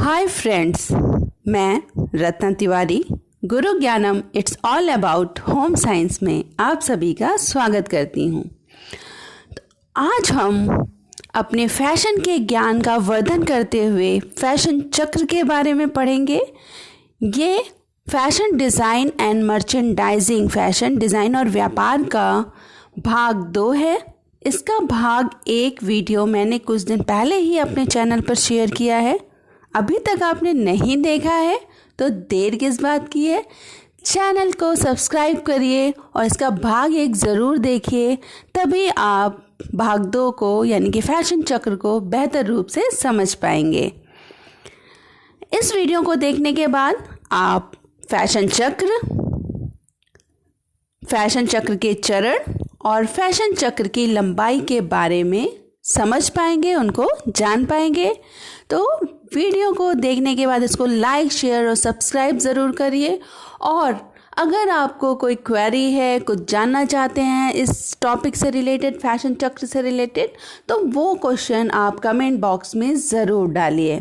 Hi friends, मैं रत्ना तिवारी गुरु Gyanam it's all about home science में आप सभी का स्वागत करती हूँ। तो आज हम अपने फैशन के ज्ञान का वर्धन करते हुए फैशन चक्र के बारे में पढ़ेंगे। ये fashion design and merchandising, fashion design और व्यापार का भाग 2 है। इसका भाग 1 वीडियो मैंने कुछ दिन पहले ही अपने चैनल पर शेयर किया है। अभी तक आपने नहीं देखा है तो देर किस बात की है, चैनल को सब्सक्राइब करिए और इसका भाग 1 ज़रूर देखिए, तभी आप भाग 2 को यानी कि फैशन चक्र को बेहतर रूप से समझ पाएंगे। इस वीडियो को देखने के बाद आप फैशन चक्र के चरण और फैशन चक्र की लंबाई के बारे में समझ पाएंगे, उनको जान पाएंगे। तो वीडियो को देखने के बाद इसको लाइक, शेयर और सब्सक्राइब ज़रूर करिए। और अगर आपको कोई क्वेरी है, कुछ जानना चाहते हैं इस टॉपिक से रिलेटेड, फैशन चक्र से रिलेटेड, तो वो क्वेश्चन आप कमेंट बॉक्स में ज़रूर डालिए।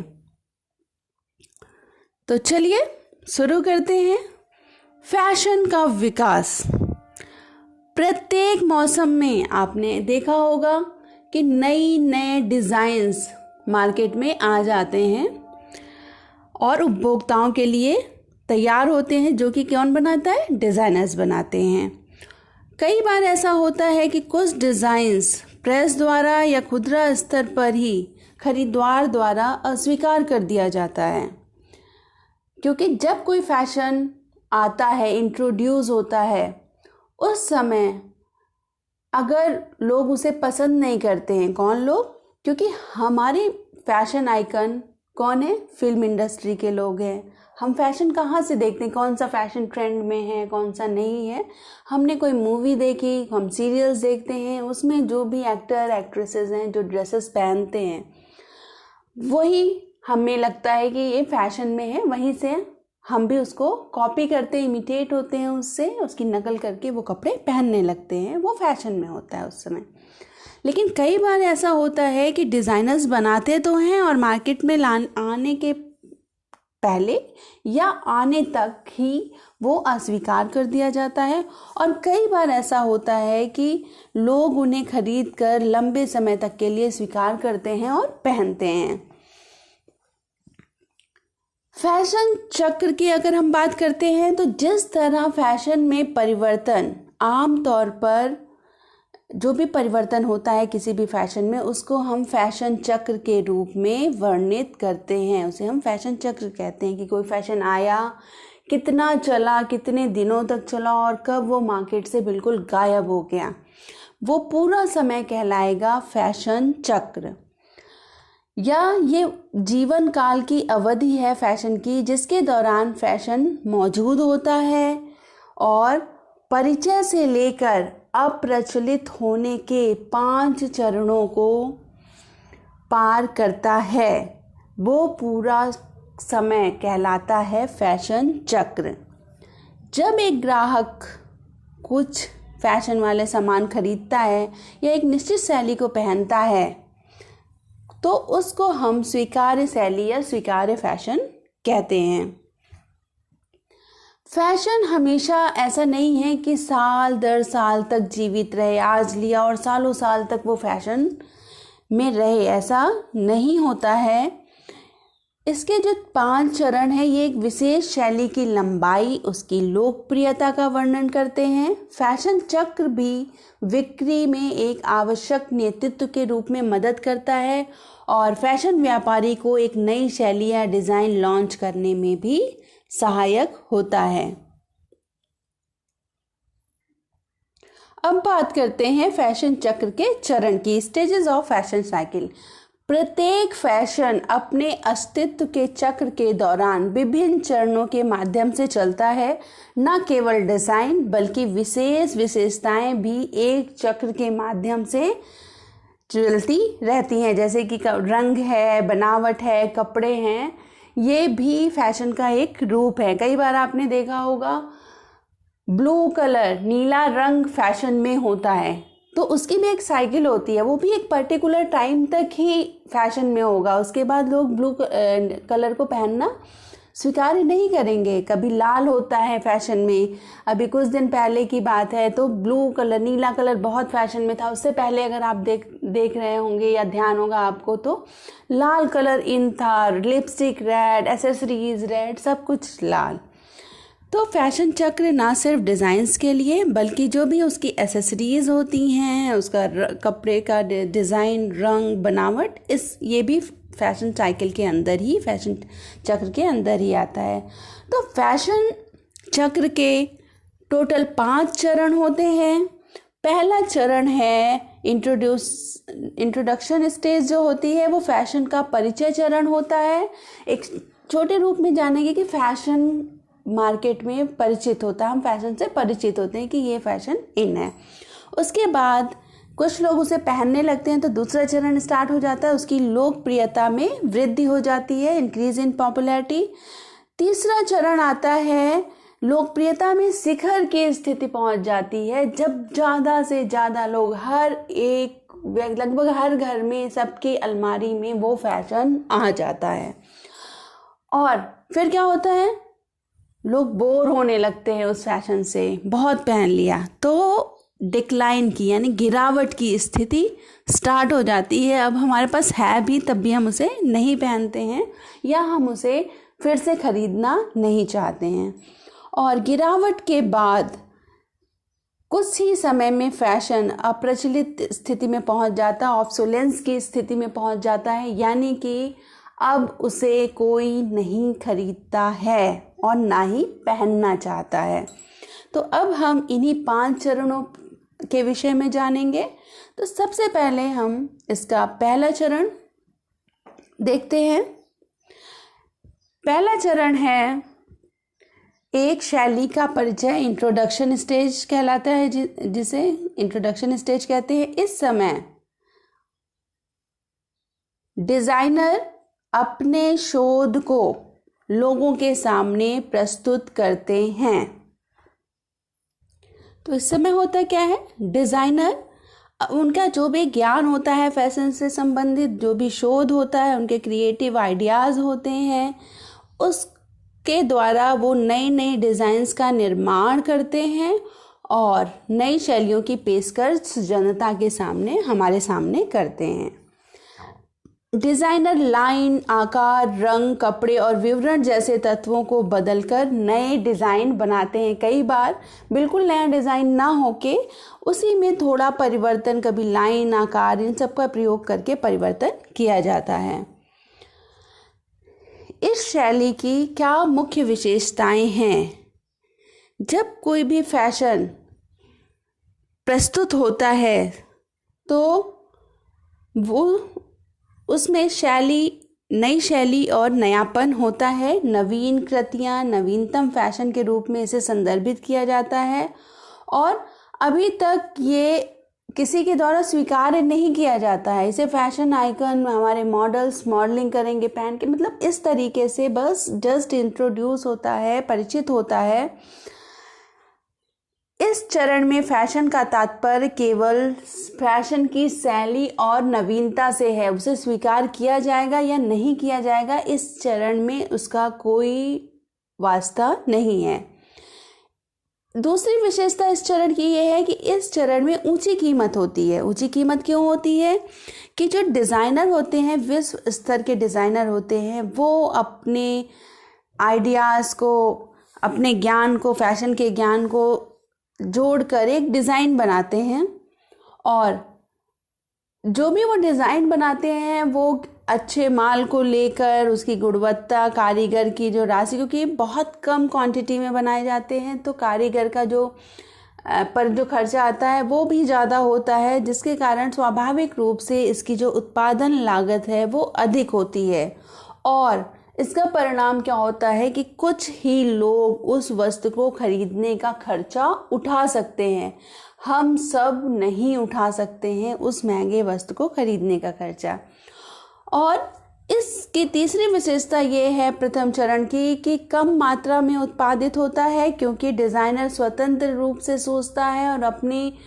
तो चलिए शुरू करते हैं। फैशन का विकास। प्रत्येक मौसम में आपने देखा होगा कि नए डिज़ाइंस मार्केट में आ जाते हैं और उपभोक्ताओं के लिए तैयार होते हैं, जो कि कौन बनाता है? डिज़ाइनर्स बनाते हैं। कई बार ऐसा होता है कि कुछ डिज़ाइंस प्रेस द्वारा या खुदरा स्तर पर ही खरीदार द्वारा अस्वीकार कर दिया जाता है, क्योंकि जब कोई फैशन आता है, इंट्रोड्यूस होता है, उस समय अगर लोग उसे पसंद नहीं करते हैं, कौन लोग? क्योंकि हमारे फैशन आइकन कौन है? फिल्म इंडस्ट्री के लोग हैं। हम फैशन कहाँ से देखते हैं? कौन सा फैशन ट्रेंड में है, कौन सा नहीं है? हमने कोई मूवी देखी, हम सीरियल्स देखते हैं, उसमें जो भी एक्टर एक्ट्रेसेस हैं जो ड्रेसेस पहनते हैं, वही हमें लगता है कि ये फैशन में है, वहीं से हम भी उसको कॉपी करते हैं, इमिटेट होते हैं, उससे उसकी नकल करके वो कपड़े पहनने लगते हैं। वो फैशन में होता है उस समय। लेकिन कई बार ऐसा होता है कि डिज़ाइनर्स बनाते तो हैं और मार्केट में आने के पहले या आने तक ही वो अस्वीकार कर दिया जाता है। और कई बार ऐसा होता है कि लोग उन्हें खरीद कर लंबे समय तक के लिए स्वीकार करते हैं और पहनते हैं। फैशन चक्र की अगर हम बात करते हैं तो जिस तरह फैशन में परिवर्तन, आम तौर पर जो भी परिवर्तन होता है किसी भी फैशन में, उसको हम फैशन चक्र के रूप में वर्णित करते हैं। उसे हम फैशन चक्र कहते हैं कि कोई फैशन आया, कितना चला, कितने दिनों तक चला और कब वो मार्केट से बिल्कुल गायब हो गया, वो पूरा समय कहलाएगा फैशन चक्र। या ये जीवन काल की अवधि है फैशन की, जिसके दौरान फैशन मौजूद होता है और परिचय से लेकर अप्रचलित होने के 5 चरणों को पार करता है। वो पूरा समय कहलाता है फैशन चक्र। जब एक ग्राहक कुछ फैशन वाले सामान खरीदता है या एक निश्चित शैली को पहनता है, तो उसको हम स्वीकार्य शैली या स्वीकार्य फैशन कहते हैं। फैशन हमेशा ऐसा नहीं है कि साल दर साल तक जीवित रहे, आज लिया और सालों साल तक वो फैशन में रहे, ऐसा नहीं होता है। इसके जो 5 चरण हैं, ये एक विशेष शैली की लंबाई, उसकी लोकप्रियता का वर्णन करते हैं। फैशन चक्र भी बिक्री में एक आवश्यक नेतृत्व के रूप में मदद करता है और फैशन व्यापारी को एक नई शैली या डिज़ाइन लॉन्च करने में भी सहायक होता है। अब बात करते हैं फैशन चक्र के चरण की, स्टेजेस ऑफ फैशन साइकिल। प्रत्येक फैशन अपने अस्तित्व के चक्र के दौरान विभिन्न चरणों के माध्यम से चलता है। न केवल डिज़ाइन बल्कि विशेष विशेषताएं भी एक चक्र के माध्यम से चलती रहती हैं, जैसे कि रंग है, बनावट है, कपड़े हैं। ये भी फैशन का एक रूप है। कई बार आपने देखा होगा ब्लू कलर, नीला रंग फैशन में होता है, तो उसकी भी एक साइकिल होती है, वो भी एक पर्टिकुलर टाइम तक ही फैशन में होगा, उसके बाद लोग ब्लू कलर को पहनना स्वीकार नहीं करेंगे। कभी लाल होता है फैशन में, अभी कुछ दिन पहले की बात है तो ब्लू कलर, नीला कलर बहुत फैशन में था। उससे पहले अगर आप देख रहे होंगे या ध्यान होगा आपको तो लाल कलर इन था, लिपस्टिक रेड, एसेसरीज रेड, सब कुछ लाल। तो फैशन चक्र ना सिर्फ डिज़ाइंस के लिए बल्कि जो भी उसकी एसेसरीज होती हैं, उसका कपड़े का डिज़ाइन, रंग, बनावट, ये भी फैशन साइकिल के अंदर ही, फैशन चक्र के अंदर ही आता है। तो फैशन चक्र के टोटल 5 चरण होते हैं। पहला चरण है इंट्रोडक्शन स्टेज जो होती है, वो फैशन का परिचय चरण होता है। एक छोटे रूप में जानेंगे कि फैशन मार्केट में परिचित होता है, हम फैशन से परिचित होते हैं कि ये फैशन इन है। उसके बाद कुछ लोग उसे पहनने लगते हैं तो दूसरा चरण स्टार्ट हो जाता है, उसकी लोकप्रियता में वृद्धि हो जाती है, इंक्रीज इन पॉपुलैरिटी। तीसरा चरण आता है, लोकप्रियता में शिखर की स्थिति पहुंच जाती है, जब ज़्यादा से ज़्यादा लोग, लगभग हर घर में, सबकी अलमारी में वो फैशन आ जाता है। और फिर क्या होता है, लोग बोर होने लगते हैं उस फैशन से, बहुत पहन लिया तो डिक्लाइन की यानी गिरावट की स्थिति स्टार्ट हो जाती है। अब हमारे पास है भी तब भी हम उसे नहीं पहनते हैं या हम उसे फिर से खरीदना नहीं चाहते हैं। और गिरावट के बाद कुछ ही समय में फैशन अप्रचलित स्थिति में पहुंच जाता है, ऑब्सोलेंस की स्थिति में पहुंच जाता है, यानी कि अब उसे कोई नहीं खरीदता है और ना ही पहनना चाहता है। तो अब हम इन्हीं 5 चरणों के विषय में जानेंगे। तो सबसे पहले हम इसका पहला चरण देखते हैं। पहला चरण है एक शैली का परिचय, इंट्रोडक्शन स्टेज कहलाता है, जिसे इंट्रोडक्शन स्टेज कहते हैं। इस समय डिजाइनर अपने शोध को लोगों के सामने प्रस्तुत करते हैं। तो इस समय होता क्या है, डिजाइनर उनका जो भी ज्ञान होता है फैशन से संबंधित, जो भी शोध होता है, उनके क्रिएटिव आइडियाज़ होते हैं, उसके द्वारा वो नई नई डिज़ाइंस का निर्माण करते हैं और नई शैलियों की पेशकश जनता के सामने, हमारे सामने करते हैं। डिज़ाइनर लाइन, आकार, रंग, कपड़े और विवरण जैसे तत्वों को बदलकर नए डिज़ाइन बनाते हैं। कई बार बिल्कुल नया डिज़ाइन ना होके उसी में थोड़ा परिवर्तन, कभी लाइन, आकार, इन सब का प्रयोग करके परिवर्तन किया जाता है। इस शैली की क्या मुख्य विशेषताएं हैं? जब कोई भी फैशन प्रस्तुत होता है तो वो उसमें नई शैली और नयापन होता है। नवीन कृतियाँ, नवीनतम फैशन के रूप में इसे संदर्भित किया जाता है और अभी तक ये किसी के द्वारा स्वीकार नहीं किया जाता है। इसे फैशन आइकन, हमारे मॉडल्स मॉडलिंग करेंगे पहन के, मतलब इस तरीके से बस जस्ट इंट्रोड्यूस होता है, परिचित होता है। इस चरण में फैशन का तात्पर्य केवल फैशन की शैली और नवीनता से है। उसे स्वीकार किया जाएगा या नहीं किया जाएगा, इस चरण में उसका कोई वास्ता नहीं है। दूसरी विशेषता इस चरण की यह है कि इस चरण में ऊंची कीमत होती है। ऊंची कीमत क्यों होती है? कि जो डिज़ाइनर होते हैं, विश्व स्तर के डिज़ाइनर होते हैं, वो अपने आइडियाज़ को, अपने ज्ञान को, फैशन के ज्ञान को जोड़कर एक डिज़ाइन बनाते हैं और जो भी वो डिज़ाइन बनाते हैं वो अच्छे माल को लेकर, उसकी गुणवत्ता, कारीगर की जो राशि, क्योंकि बहुत कम क्वांटिटी में बनाए जाते हैं तो कारीगर का जो खर्चा आता है वो भी ज़्यादा होता है, जिसके कारण स्वाभाविक रूप से इसकी जो उत्पादन लागत है वो अधिक होती है। और इसका परिणाम क्या होता है कि कुछ ही लोग उस वस्तु को खरीदने का खर्चा उठा सकते हैं। हम सब नहीं उठा सकते हैं उस महंगे वस्तु को खरीदने का खर्चा। और इसकी तीसरी विशेषता ये है प्रथम चरण की कि कम मात्रा में उत्पादित होता है, क्योंकि डिज़ाइनर स्वतंत्र रूप से सोचता है और अपनी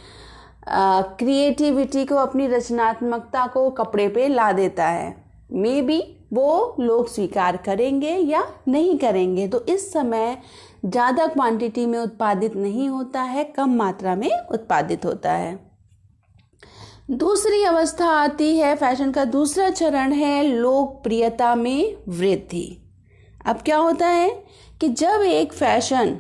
क्रिएटिविटी को, अपनी रचनात्मकता को कपड़े पे ला देता है। मे बी वो लोग स्वीकार करेंगे या नहीं करेंगे। तो इस समय ज़्यादा क्वांटिटी में उत्पादित नहीं होता है, कम मात्रा में उत्पादित होता है। दूसरी अवस्था आती है, फैशन का दूसरा चरण है लोकप्रियता में वृद्धि। अब क्या होता है कि जब एक फैशन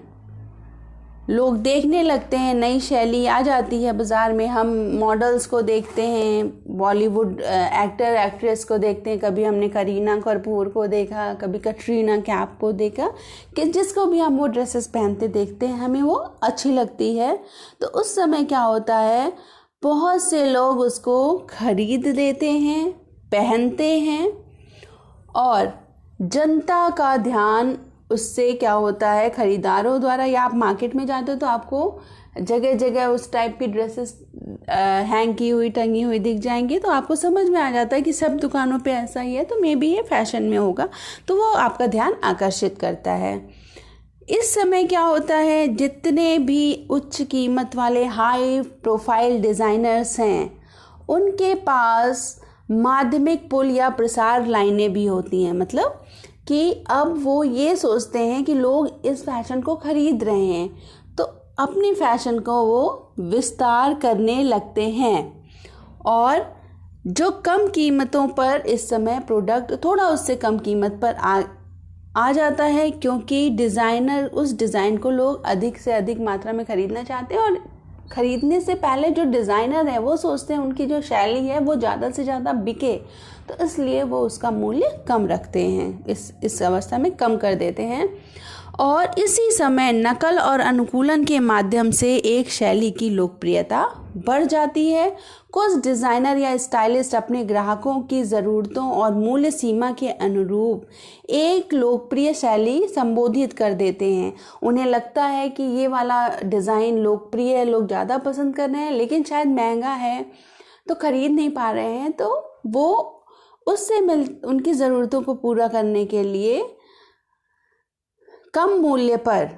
लोग देखने लगते हैं, नई शैली आ जाती है बाज़ार में, हम मॉडल्स को देखते हैं, बॉलीवुड एक्टर एक्ट्रेस को देखते हैं, कभी हमने करीना कपूर को देखा, कभी कटरीना कैफ को देखा, कि जिसको भी हम वो ड्रेसेस पहनते देखते हैं हमें वो अच्छी लगती है। तो उस समय क्या होता है, बहुत से लोग उसको खरीद लेते हैं, पहनते हैं, और जनता का ध्यान उससे क्या होता है, खरीदारों द्वारा, या आप मार्केट में जाते हो तो आपको जगह जगह उस टाइप की ड्रेसेस हैंग की हुई, टंगी हुई दिख जाएंगी। तो आपको समझ में आ जाता है कि सब दुकानों पे ऐसा ही है, तो मे बी ये फैशन में होगा, तो वो आपका ध्यान आकर्षित करता है। इस समय क्या होता है, जितने भी उच्च कीमत वाले हाई प्रोफाइल डिज़ाइनर्स हैं उनके पास माध्यमिक पुल या प्रसार लाइनें भी होती हैं। मतलब कि अब वो ये सोचते हैं कि लोग इस फैशन को खरीद रहे हैं, तो अपनी फैशन को वो विस्तार करने लगते हैं, और जो कम कीमतों पर इस समय प्रोडक्ट थोड़ा उससे कम कीमत पर आ जाता है, क्योंकि डिज़ाइनर उस डिज़ाइन को लोग अधिक से अधिक मात्रा में खरीदना चाहते हैं, और खरीदने से पहले जो डिज़ाइनर है वो सोचते हैं उनकी जो शैली है वो ज़्यादा से ज़्यादा बिके, तो इसलिए वो उसका मूल्य कम रखते हैं, इस अवस्था में कम कर देते हैं। और इसी समय नकल और अनुकूलन के माध्यम से एक शैली की लोकप्रियता बढ़ जाती है। कुछ डिज़ाइनर या स्टाइलिस्ट अपने ग्राहकों की ज़रूरतों और मूल्य सीमा के अनुरूप एक लोकप्रिय शैली संबोधित कर देते हैं। उन्हें लगता है कि ये वाला डिज़ाइन लोकप्रिय है, लोग ज़्यादा पसंद कर रहे हैं, लेकिन शायद महंगा है तो खरीद नहीं पा रहे हैं, तो वो उससे उनकी ज़रूरतों को पूरा करने के लिए कम मूल्य पर,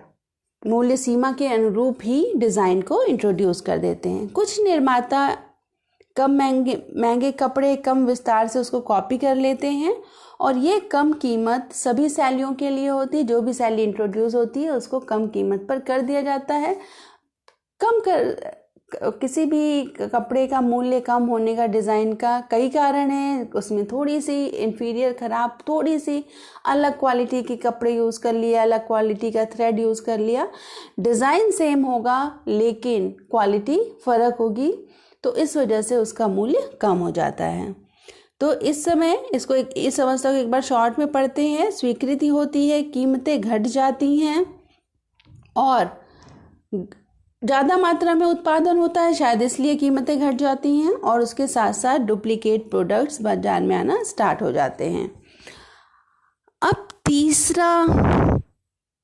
मूल्य सीमा के अनुरूप ही डिज़ाइन को इंट्रोड्यूस कर देते हैं। कुछ निर्माता कम महंगे कपड़े कम विस्तार से उसको कॉपी कर लेते हैं, और ये कम कीमत सभी शैलियों के लिए होती है। जो भी शैली इंट्रोड्यूस होती है उसको कम कीमत पर कर दिया जाता है। किसी भी कपड़े का मूल्य कम होने का डिज़ाइन का कई कारण हैं। उसमें थोड़ी सी इन्फीरियर, ख़राब, थोड़ी सी अलग क्वालिटी के कपड़े यूज़ कर लिया, अलग क्वालिटी का थ्रेड यूज़ कर लिया, डिज़ाइन सेम होगा लेकिन क्वालिटी फ़र्क होगी, तो इस वजह से उसका मूल्य कम हो जाता है। तो इस समय इस अवस्था को एक बार शॉर्ट में पढ़ते हैं। स्वीकृति होती है, कीमतें घट जाती हैं, और ज़्यादा मात्रा में उत्पादन होता है, शायद इसलिए कीमतें घट जाती हैं, और उसके साथ साथ डुप्लीकेट प्रोडक्ट्स बाजार में आना स्टार्ट हो जाते हैं। अब तीसरा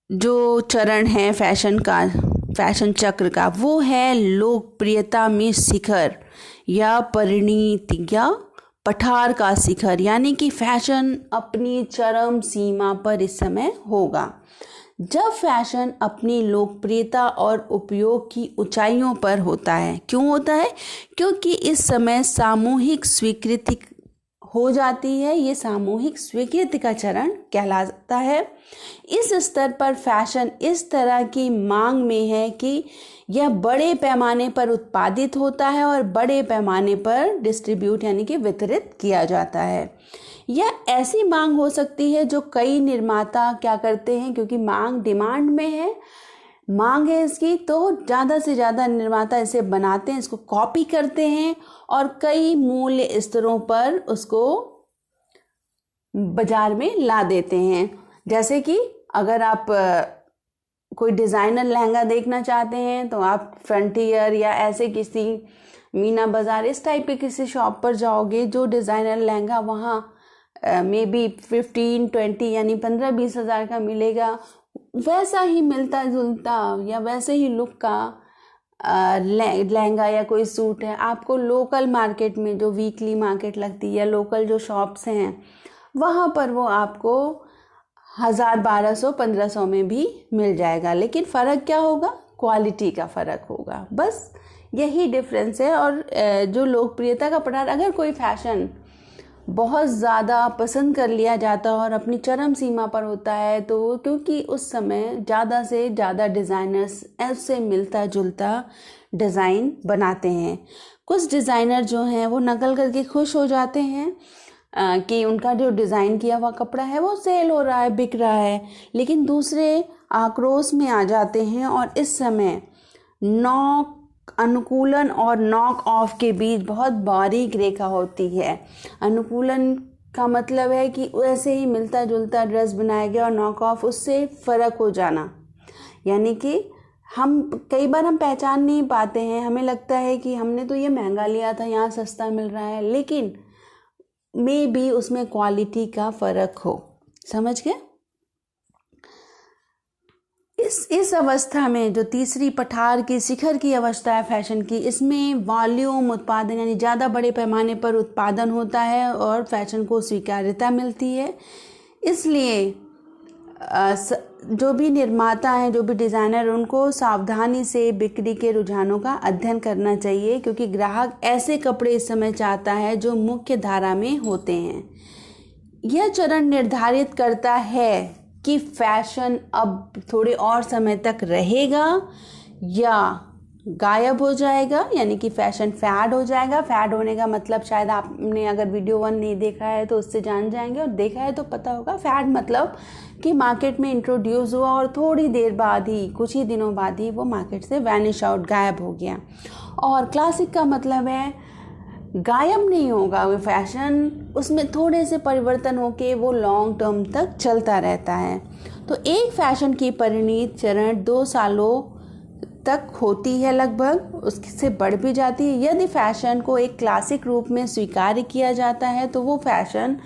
जो चरण है फैशन चक्र का, वो है लोकप्रियता में शिखर या परिणति या पठार का शिखर, यानी कि फैशन अपनी चरम सीमा पर इस समय होगा। जब फैशन अपनी लोकप्रियता और उपयोग की ऊंचाइयों पर होता है। क्यों होता है? क्योंकि इस समय सामूहिक स्वीकृति हो जाती है। ये सामूहिक स्वीकृति का चरण कहलाता है। इस स्तर पर फैशन इस तरह की मांग में है कि यह बड़े पैमाने पर उत्पादित होता है और बड़े पैमाने पर डिस्ट्रीब्यूट यानी कि वितरित किया जाता है। यह ऐसी मांग हो सकती है जो कई निर्माता क्या करते हैं, क्योंकि मांग डिमांड में है, मांग है इसकी, तो ज़्यादा से ज़्यादा निर्माता इसे बनाते हैं, इसको कॉपी करते हैं और कई मूल्य स्तरों पर उसको बाजार में ला देते हैं। जैसे कि अगर आप कोई डिज़ाइनर लहंगा देखना चाहते हैं तो आप फ्रंटियर या ऐसे किसी मीना बाज़ार इस टाइप के किसी शॉप पर जाओगे, जो डिज़ाइनर लहंगा वहाँ मे बी 15-20 यानी 15-20 हज़ार का मिलेगा, वैसा ही मिलता जुलता या वैसे ही लुक का लहंगा या कोई सूट है आपको लोकल मार्केट में, जो वीकली मार्केट लगती है या लोकल जो शॉप्स हैं वहाँ पर वो आपको 1000, 1200, 1500 में भी मिल जाएगा। लेकिन फ़र्क क्या होगा? क्वालिटी का फ़र्क होगा। बस यही डिफरेंस है। और जो लोकप्रियता का पठार, अगर कोई फैशन बहुत ज़्यादा पसंद कर लिया जाता है और अपनी चरम सीमा पर होता है, तो क्योंकि उस समय ज़्यादा से ज़्यादा डिज़ाइनर्स उससे मिलता जुलता डिज़ाइन बनाते हैं। कुछ डिज़ाइनर जो हैं वो नकल करके खुश हो जाते हैं कि उनका जो डिज़ाइन किया हुआ कपड़ा है वो सेल हो रहा है, बिक रहा है, लेकिन दूसरे आक्रोश में आ जाते हैं और इस समय नॉक अनुकूलन और नॉक ऑफ के बीच बहुत बारीक रेखा होती है। अनुकूलन का मतलब है कि वैसे ही मिलता जुलता ड्रेस बनाया गया, और नॉक ऑफ उससे फ़र्क हो जाना, यानी कि कई बार हम पहचान नहीं पाते हैं, हमें लगता है कि हमने तो ये महंगा लिया था, यहाँ सस्ता मिल रहा है, लेकिन मे बी उसमें क्वालिटी का फ़र्क हो। समझ गए? इस अवस्था में जो तीसरी पठार की शिखर की अवस्था है फैशन की, इसमें वॉल्यूम उत्पादन यानी ज़्यादा बड़े पैमाने पर उत्पादन होता है और फैशन को स्वीकार्यता मिलती है। इसलिए जो भी निर्माता हैं, जो भी डिज़ाइनर, उनको सावधानी से बिक्री के रुझानों का अध्ययन करना चाहिए, क्योंकि ग्राहक ऐसे कपड़े इस समय चाहता है जो मुख्य धारा में होते हैं। यह चरण निर्धारित करता है कि फैशन अब थोड़े और समय तक रहेगा या गायब हो जाएगा, यानी कि फैशन फैड हो जाएगा। फैड होने का मतलब शायद आपने अगर वीडियो 1 नहीं देखा है तो उससे जान जाएंगे, और देखा है तो पता होगा। फैड मतलब कि मार्केट में इंट्रोड्यूस हुआ और थोड़ी देर बाद ही, कुछ ही दिनों बाद ही वो मार्केट से वैनिश आउट, गायब हो गया। और क्लासिक का मतलब है गायब नहीं होगा वो फैशन, उसमें थोड़े से परिवर्तन होके वो लॉन्ग टर्म तक चलता रहता है। तो एक फैशन की परिणीत चरण 2 सालों तक होती है लगभग, उससे बढ़ भी जाती है। यदि फैशन को एक क्लासिक रूप में स्वीकार किया जाता है तो वो फैशन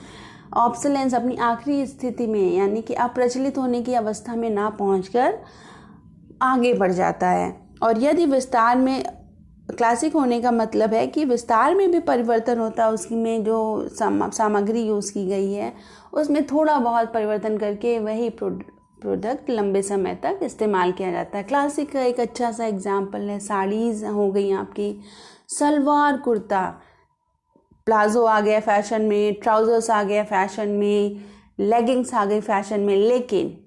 ऑब्सोलेंस अपनी आखिरी स्थिति में, यानी कि अप्रचलित होने की अवस्था में ना पहुंचकर आगे बढ़ जाता है। और यदि विस्तार में, क्लासिक होने का मतलब है कि विस्तार में भी परिवर्तन होता है, उसमें जो सामग्री यूज़ की गई है उसमें थोड़ा बहुत परिवर्तन करके वही प्रोडक्ट लंबे समय तक इस्तेमाल किया जाता है। क्लासिक का एक अच्छा सा एग्जाम्पल है साड़ीज़ हो गई आपकी, सलवार कुर्ता, प्लाजो आ गया फैशन में, ट्राउज़र्स आ गया फैशन में, लेगिंग्स आ गई फैशन में, लेकिन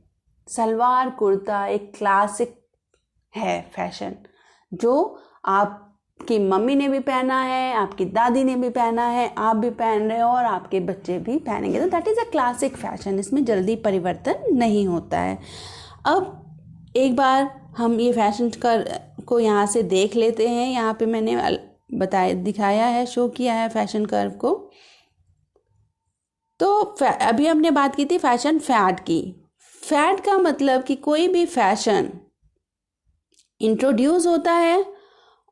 सलवार कुर्ता एक क्लासिक है फैशन, जो आपकी मम्मी ने भी पहना है, आपकी दादी ने भी पहना है, आप भी पहन रहे हो और आपके बच्चे भी पहनेंगे, तो that is a classic fashion. इसमें जल्दी परिवर्तन नहीं होता है। अब एक बार हम ये फैशन को यहाँ से देख लेते हैं। यहाँ पे मैंने दिखाया है, शो किया है फैशन कर्व को। तो अभी हमने बात की थी फैशन फैड की। फैड का मतलब कि कोई भी फैशन इंट्रोड्यूस होता है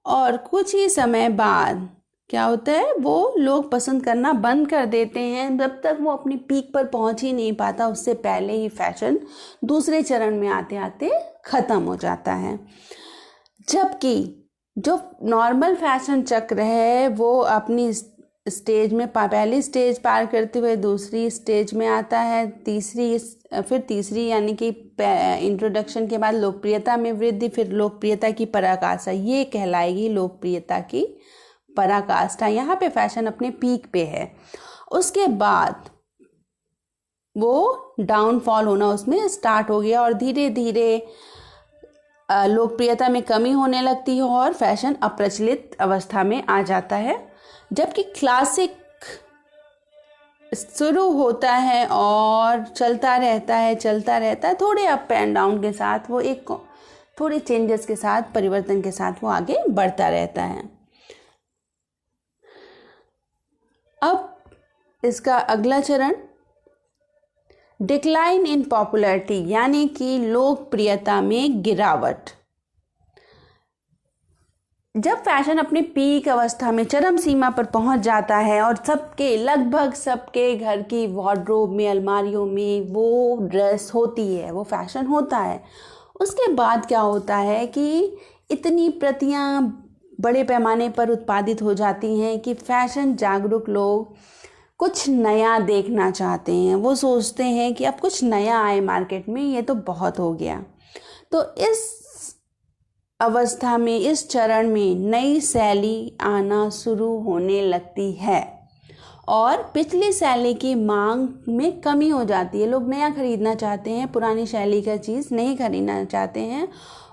और कुछ ही समय बाद क्या होता है, वो लोग पसंद करना बंद कर देते हैं। जब तक वो अपनी पीक पर पहुंच ही नहीं पाता, उससे पहले ही फैशन दूसरे चरण में आते आते ख़त्म हो जाता है। जबकि जो नॉर्मल फैशन चक्र है वो अपनी स्टेज में पहली स्टेज पार करते हुए दूसरी स्टेज में आता है, फिर तीसरी यानी कि इंट्रोडक्शन के बाद लोकप्रियता में वृद्धि, फिर लोकप्रियता की पराकाष्ठा, ये कहलाएगी लोकप्रियता की पराकाष्ठा। यहाँ पे फैशन अपने पीक पे है, उसके बाद वो डाउनफॉल होना उसमें स्टार्ट हो गया और धीरे धीरे लोकप्रियता में कमी होने लगती है और फैशन अप्रचलित अवस्था में आ जाता है। जबकि क्लासिक शुरू होता है और चलता रहता है थोड़े अप एंड डाउन के साथ, वो एक थोड़े चेंजेस के साथ, परिवर्तन के साथ वो आगे बढ़ता रहता है। अब इसका अगला चरण डिक्लाइन इन पॉपुलैरिटी, यानी कि लोकप्रियता में गिरावट। जब फैशन अपने पीक अवस्था में चरम सीमा पर पहुंच जाता है और लगभग सबके घर की वार्डरोब में, अलमारियों में वो ड्रेस होती है, वो फैशन होता है, उसके बाद क्या होता है कि इतनी प्रतियां बड़े पैमाने पर उत्पादित हो जाती हैं कि फैशन जागरूक लोग कुछ नया देखना चाहते हैं। वो सोचते हैं कि अब कुछ नया आए मार्केट में, ये तो बहुत हो गया। तो इस अवस्था में, इस चरण में नई शैली आना शुरू होने लगती है और पिछली शैली की मांग में कमी हो जाती है। लोग नया खरीदना चाहते हैं, पुरानी शैली का चीज़ नहीं खरीदना चाहते हैं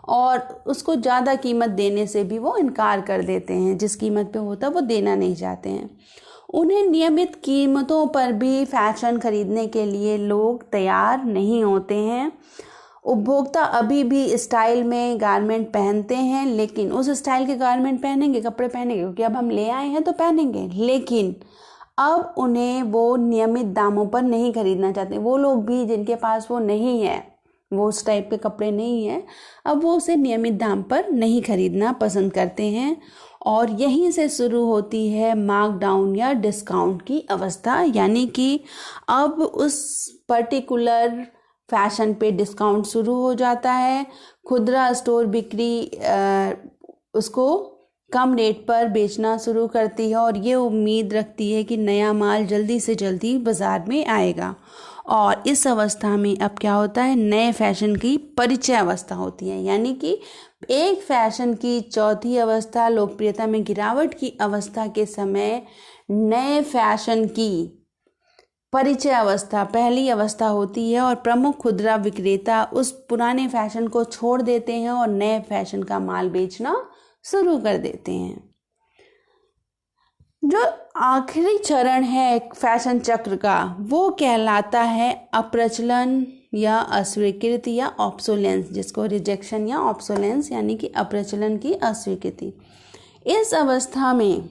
और उसको ज़्यादा कीमत देने से भी वो इनकार कर देते हैं। जिस कीमत पे होता वो देना नहीं चाहते हैं। उन्हें नियमित कीमतों पर भी फैशन खरीदने के लिए लोग तैयार नहीं होते हैं। उपभोक्ता अभी भी स्टाइल में गारमेंट पहनते हैं, लेकिन उस स्टाइल के गारमेंट पहनेंगे, कपड़े पहनेंगे क्योंकि अब हम ले आए हैं तो पहनेंगे, लेकिन अब उन्हें वो नियमित दामों पर नहीं खरीदना चाहते। वो लोग भी जिनके पास वो नहीं है, वो उस टाइप के कपड़े नहीं हैं, अब वो उसे नियमित दाम पर नहीं खरीदना पसंद करते हैं और यहीं से शुरू होती है मार्कडाउन या डिस्काउंट की अवस्था। यानी कि अब उस पर्टिकुलर फैशन पे डिस्काउंट शुरू हो जाता है। खुदरा स्टोर बिक्री उसको कम रेट पर बेचना शुरू करती है और ये उम्मीद रखती है कि नया माल जल्दी से जल्दी बाज़ार में आएगा। और इस अवस्था में अब क्या होता है, नए फैशन की परिचय अवस्था होती है। यानी कि एक फैशन की चौथी अवस्था, लोकप्रियता में गिरावट की अवस्था के समय नए फैशन की परिचय अवस्था पहली अवस्था होती है और प्रमुख खुदरा विक्रेता उस पुराने फैशन को छोड़ देते हैं और नए फैशन का माल बेचना शुरू कर देते हैं। जो आखिरी चरण है फैशन चक्र का, वो कहलाता है अप्रचलन या अस्वीकृति या ऑब्सोलेंस, जिसको रिजेक्शन या ऑब्सोलेंस यानी कि अप्रचलन की अस्वीकृति। इस अवस्था में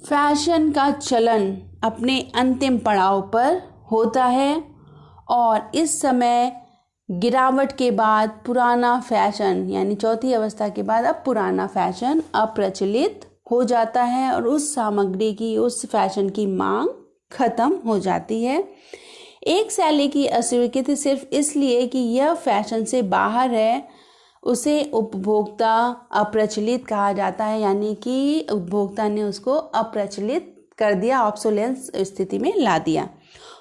फैशन का चलन अपने अंतिम पड़ाव पर होता है और इस समय गिरावट के बाद पुराना फैशन, यानी चौथी अवस्था के बाद अब पुराना फैशन अप्रचलित हो जाता है और उस सामग्री की, उस फैशन की मांग खत्म हो जाती है। एक शैली की अस्वीकृति सिर्फ इसलिए कि यह फैशन से बाहर है, उसे उपभोक्ता अप्रचलित कहा जाता है। यानी कि उपभोक्ता ने उसको अप्रचलित कर दिया, ऑब्सोलेंस स्थिति में ला दिया।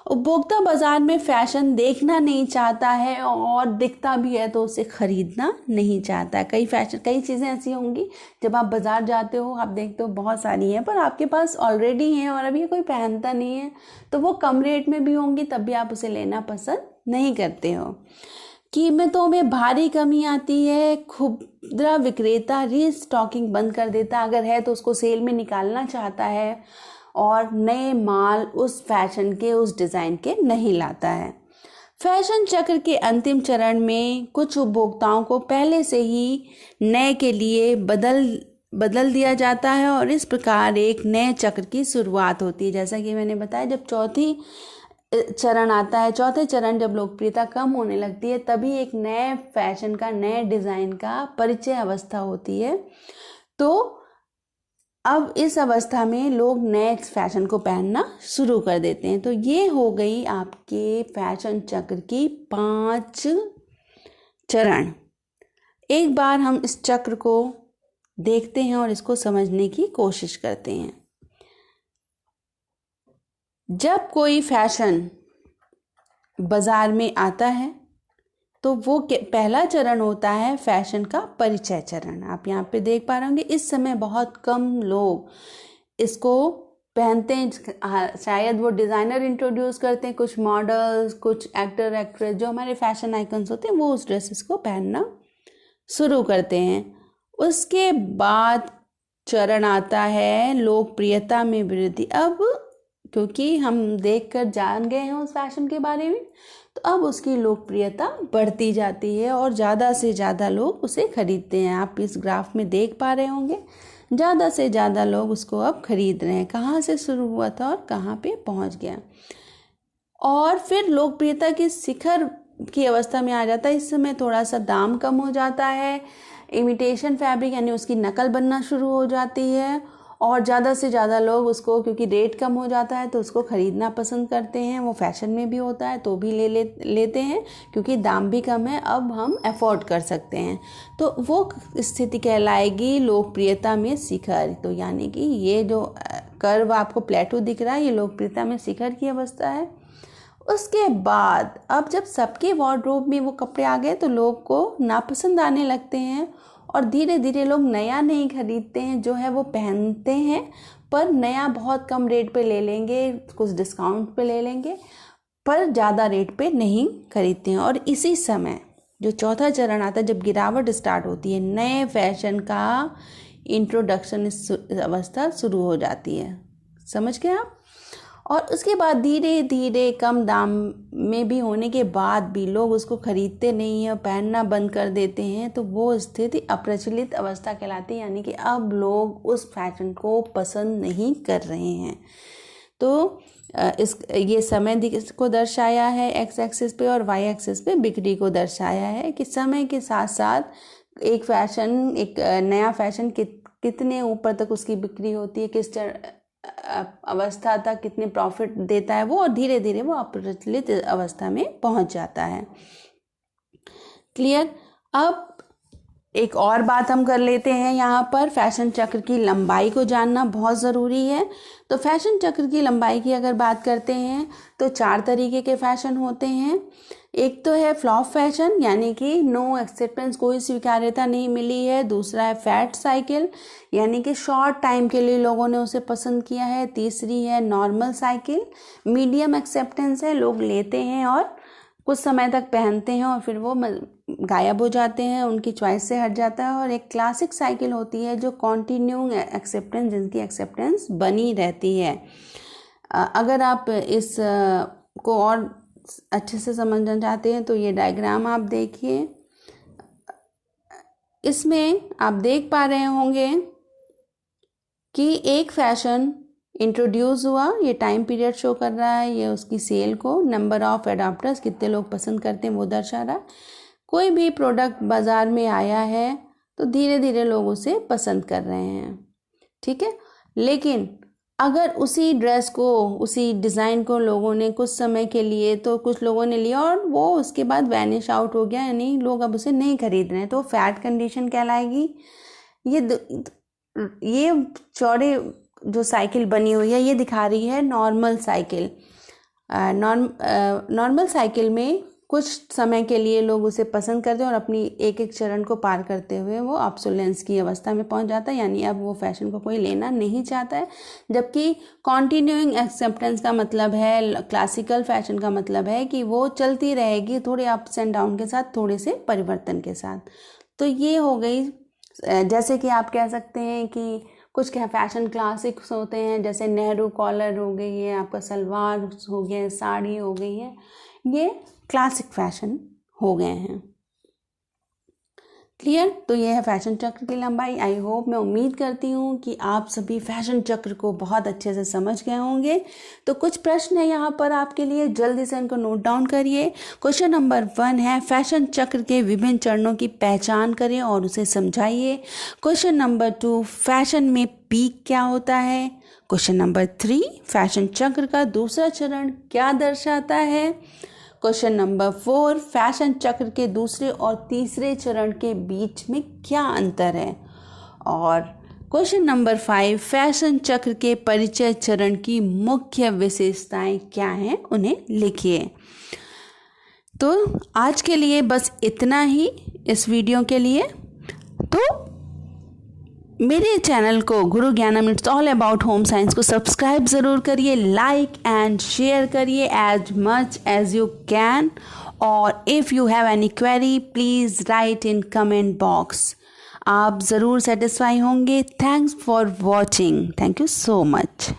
उपभोक्ता बाजार में फैशन देखना नहीं चाहता है और दिखता भी है तो उसे खरीदना नहीं चाहता। कई चीज़ें ऐसी होंगी जब आप बाजार जाते हो, आप देखते हो बहुत सारी हैं पर आपके पास ऑलरेडी हैं और अभी कोई पहनता नहीं है, तो वो कम रेट में भी होंगी तब भी आप उसे लेना पसंद नहीं करते हो। कीमतों में भारी कमी आती है, खुदरा विक्रेता रीस्टॉकिंग बंद कर देता, अगर है तो उसको सेल में निकालना चाहता है और नए माल उस फैशन के, उस डिज़ाइन के नहीं लाता है। फैशन चक्र के अंतिम चरण में कुछ उपभोक्ताओं को पहले से ही नए के लिए बदल दिया जाता है और इस प्रकार एक नए चक्र की शुरुआत होती है। जैसा कि मैंने बताया, जब चौथी चरण आता है, चौथे चरण जब लोकप्रियता कम होने लगती है, तभी एक नए फैशन का, नए डिज़ाइन का परिचय अवस्था होती है। तो अब इस अवस्था में लोग नए फैशन को पहनना शुरू कर देते हैं। तो ये हो गई आपके फैशन चक्र की 5 चरण। एक बार हम इस चक्र को देखते हैं और इसको समझने की कोशिश करते हैं। जब कोई फैशन बाजार में आता है तो वो पहला चरण होता है फैशन का परिचय चरण। आप यहाँ पे देख पा रहे होंगे इस समय बहुत कम लोग इसको पहनते हैं। शायद वो डिज़ाइनर इंट्रोड्यूस करते हैं, कुछ मॉडल्स, कुछ एक्टर एक्ट्रेस जो हमारे फैशन आइकन्स होते हैं वो उस ड्रेसेस को पहनना शुरू करते हैं। उसके बाद चरण आता है लोकप्रियता में वृद्धि। अब क्योंकि हम देखकर जान गए हैं उस फैशन के बारे में, तो अब उसकी लोकप्रियता बढ़ती जाती है और ज़्यादा से ज़्यादा लोग उसे खरीदते हैं। आप इस ग्राफ में देख पा रहे होंगे, ज़्यादा से ज़्यादा लोग उसको अब खरीद रहे हैं। कहाँ से शुरू हुआ था और कहाँ पे पहुँच गया, और फिर लोकप्रियता की शिखर की अवस्था में आ जाता है। इस समय थोड़ा सा दाम कम हो जाता है, इमिटेशन फैब्रिक यानी उसकी नकल बनना शुरू हो जाती है और ज़्यादा से ज़्यादा लोग उसको, क्योंकि रेट कम हो जाता है तो उसको ख़रीदना पसंद करते हैं। वो फैशन में भी होता है तो भी लेते हैं क्योंकि दाम भी कम है, अब हम अफोर्ड कर सकते हैं। तो वो स्थिति कहलाएगी लोकप्रियता में शिखर। तो यानी कि ये जो कर्व आपको प्लेटू दिख रहा है, ये लोकप्रियता में शिखर की अवस्था है। उसके बाद अब जब सबके वार्डरोब में वो कपड़े आ गए तो लोग को नापसंद आने लगते हैं और धीरे धीरे लोग नया नहीं खरीदते हैं, जो है वो पहनते हैं, पर नया बहुत कम रेट पे ले लेंगे, कुछ डिस्काउंट पे ले लेंगे, पर ज़्यादा रेट पे नहीं खरीदते हैं। और इसी समय जो चौथा चरण आता है, जब गिरावट स्टार्ट होती है, नए फैशन का इंट्रोडक्शन अवस्था शुरू हो जाती है। समझ गए आप? और उसके बाद धीरे धीरे कम दाम में भी होने के बाद भी लोग उसको खरीदते नहीं हैं, पहनना बंद कर देते हैं, तो वो स्थिति अप्रचलित अवस्था कहलाती है, यानी कि अब लोग उस फैशन को पसंद नहीं कर रहे हैं। तो ये समय को दर्शाया है एक्स एक्सिस पे और वाई एक्सिस पे बिक्री को दर्शाया है कि समय के साथ साथ एक नया फैशन कितने ऊपर तक उसकी बिक्री होती है, किस अवस्था तक कितने प्रॉफिट देता है वो, और धीरे धीरे वो अप्रचलित अवस्था में पहुंच जाता है। क्लियर? अब एक और बात हम कर लेते हैं, यहाँ पर फैशन चक्र की लंबाई को जानना बहुत ज़रूरी है। तो फैशन चक्र की लंबाई की अगर बात करते हैं तो 4 तरीके के फैशन होते हैं। एक तो है फ्लॉप फैशन, यानी कि नो एक्सेप्टेंस, कोई स्वीकार्यता नहीं मिली है। दूसरा है फैट साइकिल, यानी कि शॉर्ट टाइम के लिए लोगों ने उसे पसंद किया है। तीसरी है नॉर्मल साइकिल, मीडियम एक्सेप्टेंस है, लोग लेते हैं और कुछ समय तक पहनते हैं और फिर वो गायब हो जाते हैं, उनकी चॉइस से हट जाता है। और एक क्लासिक साइकिल होती है जो कॉन्टिन्यूइंग एक्सेप्टेंस, जिनकी एक्सेप्टेंस बनी रहती है। अगर आप इस को और अच्छे से समझना चाहते हैं तो ये डायग्राम आप देखिए। इसमें आप देख पा रहे होंगे कि एक फैशन इंट्रोड्यूस हुआ, ये टाइम पीरियड शो कर रहा है, ये उसकी सेल को, नंबर ऑफ एडाप्टर्स, कितने लोग पसंद करते हैं वो दर्शा रहा है। कोई भी प्रोडक्ट बाज़ार में आया है तो धीरे धीरे लोग उसे पसंद कर रहे हैं, ठीक है। लेकिन अगर उसी ड्रेस को, उसी डिज़ाइन को लोगों ने कुछ समय के लिए, तो कुछ लोगों ने लिया और वो उसके बाद वैनिश आउट हो गया, यानी लोग अब उसे नहीं खरीद रहे हैं, तो फैट कंडीशन कहलाएगी। ये चौड़े जो साइकिल बनी हुई है ये दिखा रही है नॉर्मल साइकिल। नॉर्मल साइकिल में कुछ समय के लिए लोग उसे पसंद करते हैं और अपनी एक एक चरण को पार करते हुए वो ऑब्सोलेंस की अवस्था में पहुंच जाता है, यानी अब वो फैशन को कोई लेना नहीं चाहता है। जबकि कॉन्टिन्यूइंग एक्सेप्टेंस का मतलब है, क्लासिकल फैशन का मतलब है कि वो चलती रहेगी, थोड़े अप्स एंड डाउन के साथ, थोड़े से परिवर्तन के साथ। तो ये हो गई, जैसे कि आप कह सकते हैं कि कुछ फैशन क्लासिक्स होते हैं, जैसे नेहरू कॉलर हो गई है, आपका सलवार हो गया, साड़ी हो गई है, ये क्लासिक फैशन हो गए हैं। क्लियर? तो ये है फैशन चक्र की लंबाई। आई होप, मैं उम्मीद करती हूँ कि आप सभी फैशन चक्र को बहुत अच्छे से समझ गए होंगे। तो कुछ प्रश्न है यहाँ पर आपके लिए, जल्दी से इनको नोट डाउन करिए। क्वेश्चन नंबर 1 है, फैशन चक्र के विभिन्न चरणों की पहचान करें और उसे समझाइए। क्वेश्चन नंबर 2, फैशन में पीक क्या होता है। क्वेश्चन नंबर 3, फैशन चक्र का दूसरा चरण क्या दर्शाता है। क्वेश्चन नंबर 4, फैशन चक्र के दूसरे और तीसरे चरण के बीच में क्या अंतर है। और क्वेश्चन नंबर 5, फैशन चक्र के परिचय चरण की मुख्य विशेषताएं क्या हैं, उन्हें लिखिए। तो आज के लिए बस इतना ही इस वीडियो के लिए। तो मेरे चैनल को Guru Gyanam it's all about home science को सब्सक्राइब ज़रूर करिए, लाइक एंड शेयर करिए as much as you can. और if you have any query please write in comment box. आप ज़रूर सेटिस्फाई होंगे। Thanks for watching. Thank you so much.